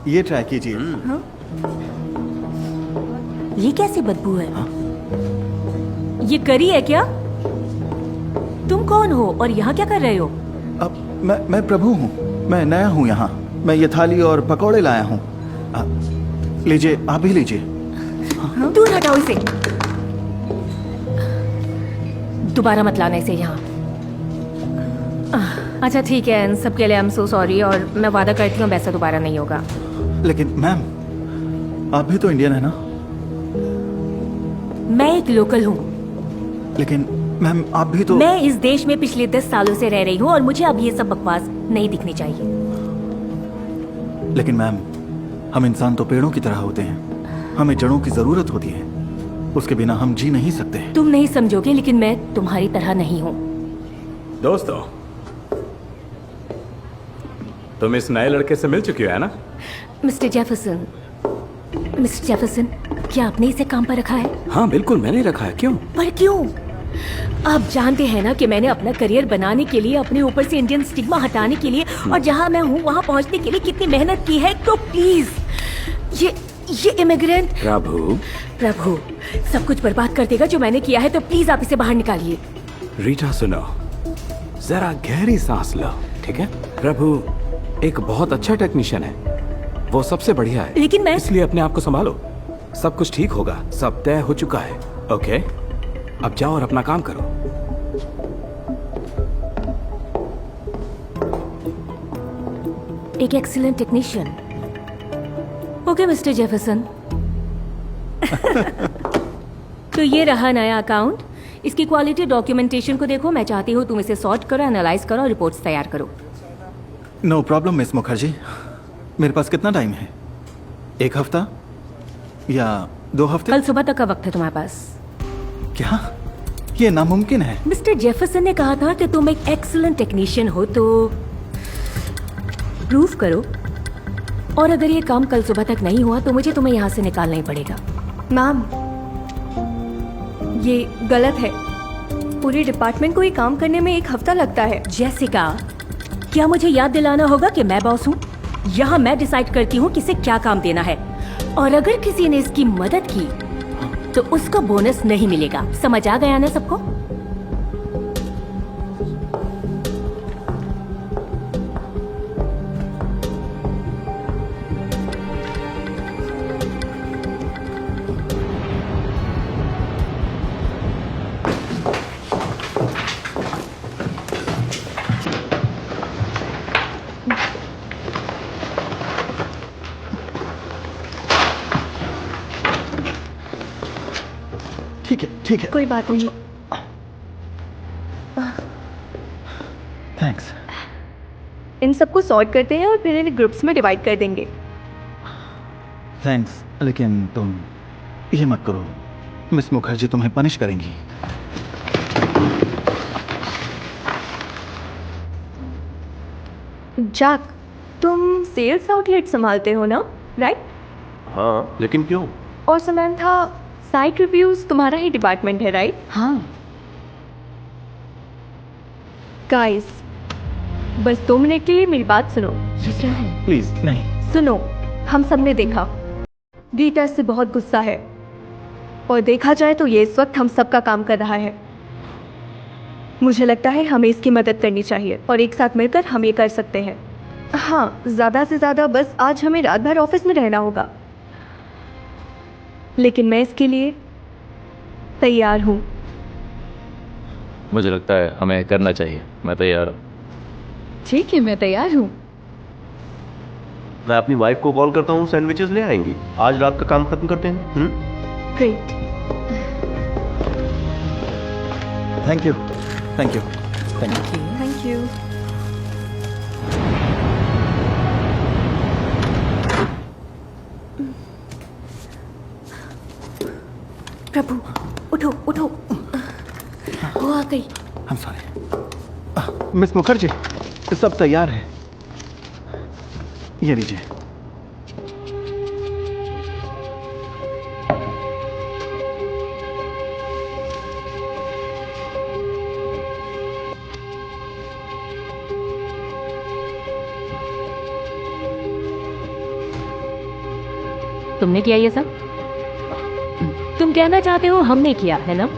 ये ट्राई कीजिए। हाँ? ये कैसी बदबू है? हाँ? ये करी है क्या? तुम कौन हो और यहाँ क्या कर रहे हो? अब मैं प्रभु हूँ। मैं नया हूँ यहाँ। मैं ये थाली और पकौड़े लाया हूँ। लीजिए, आप भी लीजिए। दूर हटाओ इसे। दोबारा मत लाना इसे यहाँ। अच्छा ठीक है, इन सब के लिए आई एम सो सॉरी और मैं वादा करती हूँ वैसा दोबारा नहीं होगा। लेकिन मैम, आप भी तो इंडियन है ना? मैं एक लोकल हूँ। लेकिन मैम, आप भी तो। मैं इस देश में पिछले 10 सालों से रह रही हूँ और मुझे अब ये सब बकवास नहीं दिखनी चाहिए। लेकिन मैम, हम इंसान तो पेड़ों की तरह होते हैं। हमें जड़ों की जरूरत होती है। उसके बिना हम जी नहीं सकते। तुम नहीं समझोगे, लेकिन मैं तुम्हारी तरह नहीं हूँ। दोस्तों, तुम इस नए लड़के से मिल चुकी हो है ना? मिस्टर जेफरसन, क्या आपने इसे काम पर रखा है? हाँ बिल्कुल, मैंने रखा है। क्यों? पर क्यों? आप जानते हैं ना कि मैंने अपना करियर बनाने के लिए, अपने ऊपर से इंडियन स्टिग्मा हटाने के लिए और जहां मैं हूँ वहां पहुंचने के लिए कितनी मेहनत की है। तो प्लीज ये इमिग्रेंट प्रभु सब कुछ बर्बाद कर देगा जो मैंने किया है। तो प्लीज आप इसे बाहर निकालिए। रीटा सुनो, जरा गहरी सांस लो, ठीक है? प्रभु एक बहुत अच्छा टेक्नीशियन है, वो सबसे बढ़िया है। लेकिन मैं इसलिए अपने आप को संभालो, सब कुछ ठीक होगा, सब तय हो चुका है। ओके, अब जाओ और अपना काम करो। एक excellent technician. Okay mister Jefferson. तो ये रहा नया अकाउंट। इसकी क्वालिटी डॉक्यूमेंटेशन को देखो। मैं चाहती हूँ तुम इसे सॉर्ट करो, एनालाइज करो और रिपोर्ट्स तैयार करो। No problem miss Mukherjee. मेरे पास कितना टाइम है? 1 हफ्ता या 2 हफ्ते? कल सुबह तक का वक्त है तुम्हारे पास। क्या ये नामुमकिन है? मिस्टर जेफरसन ने कहा था कि तुम एक एक्सीलेंट टेक्नीशियन हो, तो प्रूफ करो। और अगर ये काम कल सुबह तक नहीं हुआ तो मुझे तुम्हें यहाँ से निकालना ही पड़ेगा। मैम, ये गलत है। पूरे डिपार्टमेंट को ये काम करने में 1 हफ्ता लगता है। जेसिका, क्या मुझे याद दिलाना होगा कि मैं बॉस हूँ? यहाँ मैं डिसाइड करती हूँ किसे क्या काम देना है। और अगर किसी ने इसकी मदद की तो उसको बोनस नहीं मिलेगा। समझ आ गया ना सबको? ठीक है। कोई बात नहीं। थैंक्स। इन सबको सॉर्ट करते हैं और फिर इन्हें ग्रुप्स में डिवाइड कर देंगे। थैंक्स, लेकिन तुम ये मत करो। मिस मुखर्जी तुम्हें पनिश करेंगी। जैक, तुम सेल्स आउटलेट संभालते हो ना, राइट? हाँ, लेकिन क्यों? और समंथा, साइट रिव्यूज तुम्हारा ही डिपार्टमेंट है, राइट? हाँ। गाइस, बस 2 मिनट के लिए मेरी बात सुनो। प्लीज नहीं। सुनो, हम सब ने देखा रीटा इससे बहुत गुस्सा है और देखा जाए तो ये इस वक्त हम सब का काम कर रहा है। मुझे लगता है हमें इसकी मदद करनी चाहिए और एक साथ मिलकर हम ये कर सकते हैं। हाँ, ज़्यादा से ज़्यादा बस आज हमें रात भर ऑफिस में रहना होगा, लेकिन मैं इसके लिए तैयार हूँ। मुझे लगता है हमें करना चाहिए। मैं तैयार हूँ। ठीक है, मैं तैयार हूँ। मैं अपनी वाइफ को कॉल करता हूँ, सैंडविचेस ले आएंगी। आज रात का काम खत्म करते हैं। Great. Thank you. Thank you. Thank you. Thank you. प्रभु, उठो उठो। वो आ गई। I'm sorry। मिस मुखर्जी, सब तैयार है। ये लीजिए। तुमने किया ये सब? तुम कहना चाहते हो हमने किया है ना?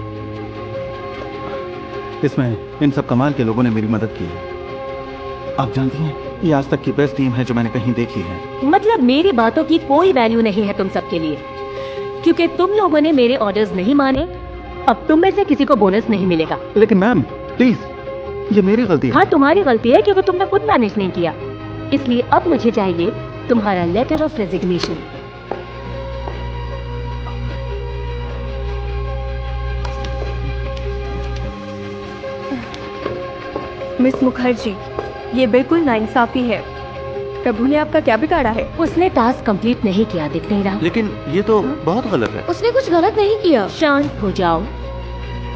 इसमें इन सब कमाल के लोगों ने मेरी मदद की है। आप जानती हैं, ये आज तक की बेस्ट टीम है जो मैंने कहीं देखी है। मतलब मेरी बातों की कोई वैल्यू नहीं है तुम सबके लिए, क्योंकि तुम लोगों ने मेरे ऑर्डर्स नहीं माने। अब तुम में से किसी को बोनस नहीं मिलेगा। लेकिन मैम प्लीज, ये मेरी गलती है। हाँ, तुम्हारी गलती है क्योंकि तुमने खुद मैनेज नहीं किया। इसलिए अब मुझे चाहिए तुम्हारा letter of resignation. Miss Mukherjee, ये बिल्कुल नाइंसाफी है। प्रभु ने आपका क्या बिगाड़ा है? उसने टास्क कंप्लीट नहीं किया, दिख नहीं रहा। लेकिन ये तो बहुत गलत है। उसने कुछ गलत नहीं किया। शांत हो जाओ।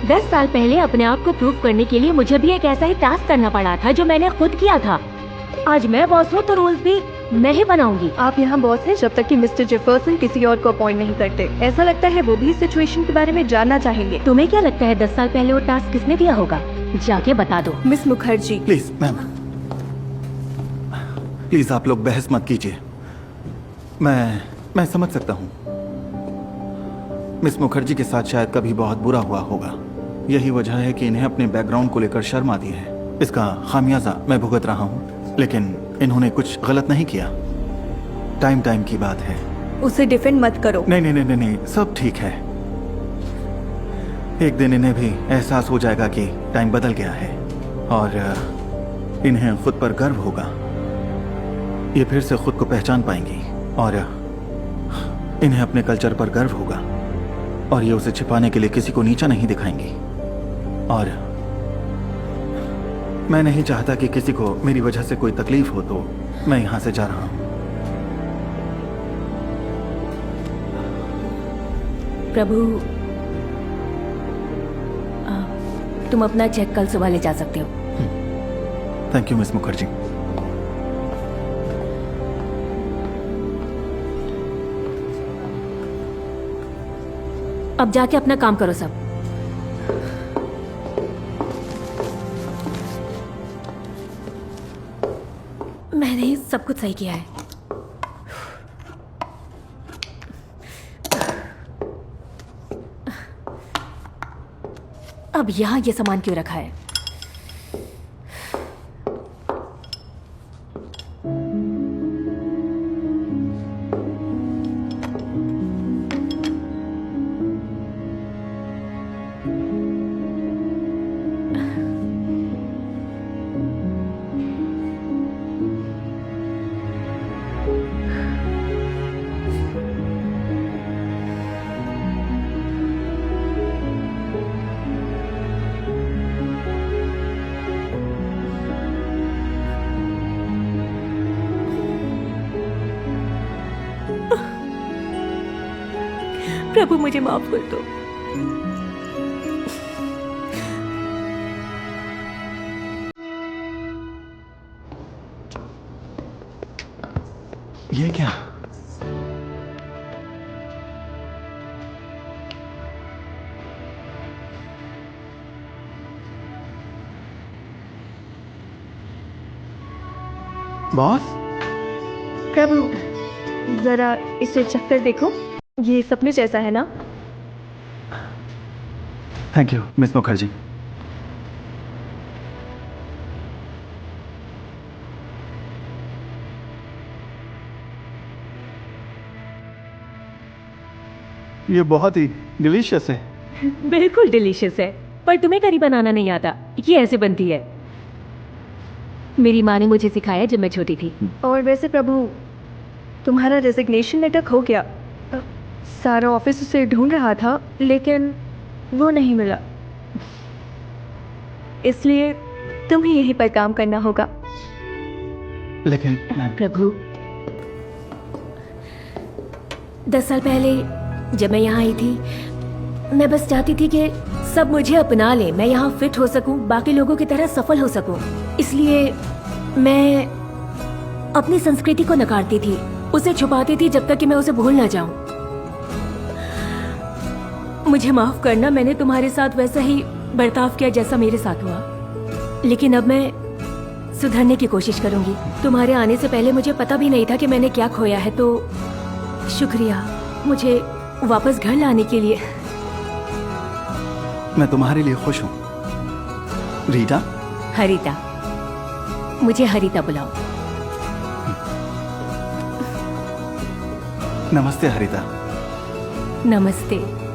10 साल पहले अपने आप को प्रूव करने के लिए मुझे भी एक ऐसा ही टास्क करना पड़ा था जो मैंने खुद किया था। आज मैं बॉस हूँ तो रूल्स भी मैं ही बनाऊंगी। आप यहाँ बॉस हैं जब तक कि मिस्टर जेफरसन किसी और को अपॉइंट नहीं करते। ऐसा लगता है वो भी सिचुएशन के बारे में जानना चाहेंगे। तुम्हें क्या लगता है 10 साल पहले वो टास्क किसने दिया होगा? जाके बता दो। Miss Mukherjee, please ma'am, please आप लोग बहस मत कीजिए। मैं समझ सकता हूँ मिस मुखर्जी के साथ शायद कभी बहुत बुरा हुआ होगा। यही वजह है कि इन्हें अपने बैकग्राउंड को लेकर शर्म आती है। इसका खामियाजा मैं भुगत रहा हूँ, लेकिन इन्होंने कुछ गलत नहीं किया। टाइम की बात है। उसे डिफेंड मत करो। नहीं, सब ठीक है। एक दिन इन्हें भी एहसास हो जाएगा कि टाइम बदल गया है और इन्हें खुद पर गर्व होगा। ये फिर से खुद को पहचान पाएंगी और इन्हें अपने कल्चर पर गर्व होगा और ये उसे छिपाने के लिए किसी को नीचा नहीं दिखाएंगी। और मैं नहीं चाहता कि किसी को मेरी वजह से कोई तकलीफ हो, तो मैं यहां से जा रहा हूं। प्रभु, तुम अपना चेक कल सुबह ले जा सकते हो। Thank you miss Mukherjee. अब जाके अपना काम करो सब। मैंने सब कुछ सही किया है। अब यहाँ ये सामान क्यों रखा है? प्रभु मुझे माफ कर दो। ये क्या? बॉस? प्रभु, जरा इसे चक्कर देखो। ये सपने जैसा है ना? Thank you miss Mukherjee. ये बहुत ही डिलीशियस है। बिल्कुल डिलीशियस है, पर तुम्हें करी बनाना नहीं आता। ये ऐसे बनती है। मेरी माँ ने मुझे सिखाया जब मैं छोटी थी। और वैसे प्रभु, तुम्हारा रेजिग्नेशन लेटर खो गया। सारा ऑफिस उसे ढूंढ रहा था, लेकिन वो नहीं मिला। इसलिए तुम्हें यहीं पर काम करना होगा। लेकिन प्रभु, 10 साल पहले जब मैं यहाँ आई थी, मैं बस चाहती थी कि सब मुझे अपना ले, मैं यहाँ फिट हो सकूं, बाकी लोगों की तरह सफल हो सकूं। इसलिए मैं अपनी संस्कृति को नकारती थी, उसे छुपाती थी जब तक कि मैं उसे भूल ना जाऊं। मुझे माफ करना, मैंने तुम्हारे साथ वैसा ही बर्ताव किया जैसा मेरे साथ हुआ, लेकिन अब मैं सुधरने की कोशिश करूंगी। तुम्हारे आने से पहले मुझे पता भी नहीं था कि मैंने क्या खोया है, तो शुक्रिया मुझे वापस घर लाने के लिए। मैं तुम्हारे लिए खुश हूं। रीटा, हरिता, मुझे हरिता बुलाओ। नमस्ते हरिता। नमस्ते।